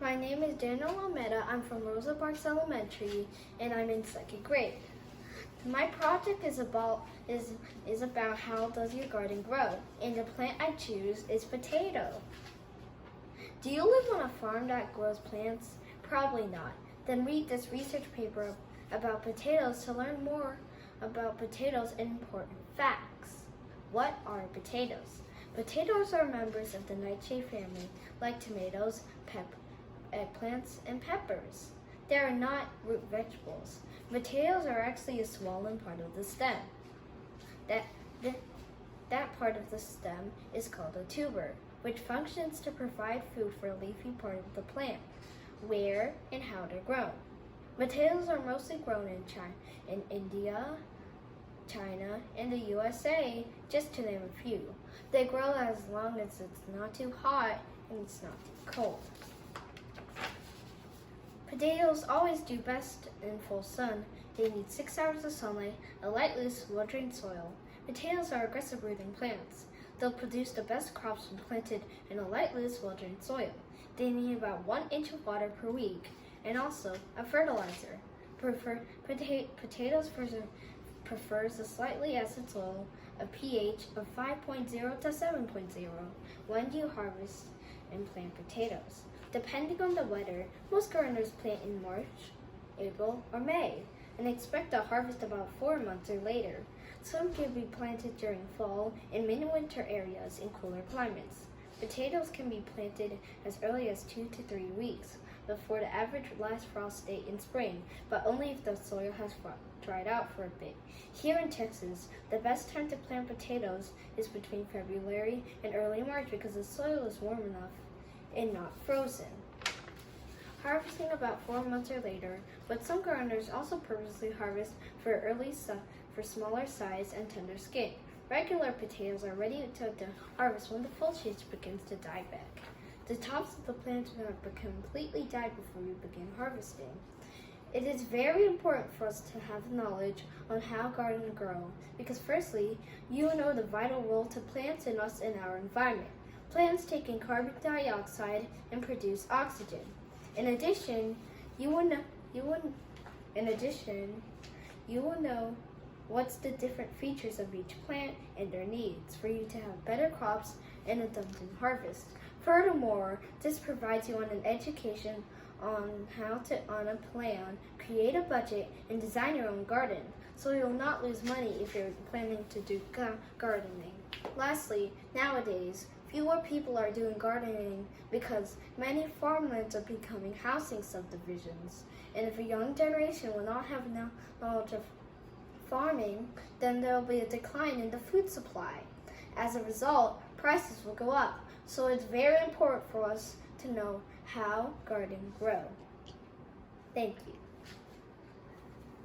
My name is Daniel Almeda. I'm from Rosa Elementary, and I'm in second grade. My project is about how does your garden grow, and the plant I choose is potato. Do you live on a farm that grows plants? Probably not. Then read this research paper about potatoes to learn more about potatoes and important facts. What are potatoes? Potatoes are members of the nightshade family, like tomatoes, eggplants, and peppers. They are not root vegetables. Potatoes are actually a swollen part of the stem. That part of the stem is called a tuber, which functions to provide food for a leafy part of the plant. Where and how they're grown. Potatoes are mostly grown in India, China, and the USA, just to name a few. They grow as long as it's not too hot and it's not too cold. Potatoes always do best in full sun. They need 6 hours of sunlight, a light, loose, well-drained soil. Potatoes are aggressive rooting plants. They'll produce the best crops when planted in a light, loose, well-drained soil. They need about 1 inch of water per week, and also a fertilizer. Potatoes prefers a slightly acid soil, a pH of 5.0 to 7.0 when you harvest and plant potatoes. Depending on the weather, most gardeners plant in March, April, or May, and expect a harvest about 4 months or later. Some can be planted during fall in mid-winter areas in cooler climates. Potatoes can be planted as early as 2 to 3 weeks before the average last frost date in spring, but only if the soil has dried out for a bit. Here in Texas, the best time to plant potatoes is between February and early March because the soil is warm enough and not frozen. Harvesting about 4 months or later, but some gardeners also purposely harvest for smaller size and tender skin. Regular potatoes are ready to harvest when the foliage begins to die back. The tops of the plants will have completely died before you begin harvesting. It is very important for us to have knowledge on how gardens grow, because firstly, you know the vital role to plants and us in our environment. Plants take in carbon dioxide and produce oxygen. In addition, you will know what's the different features of each plant and their needs for you to have better crops and abundant harvest. Furthermore, this provides you an education on how to, on a plan, create a budget, and design your own garden, so you'll not lose money if you're planning to do gardening. Lastly, nowadays, fewer people are doing gardening because many farmlands are becoming housing subdivisions, and if a young generation will not have knowledge of farming, then there will be a decline in the food supply. As a result, prices will go up, so it's very important for us to know how gardens grow. Thank you.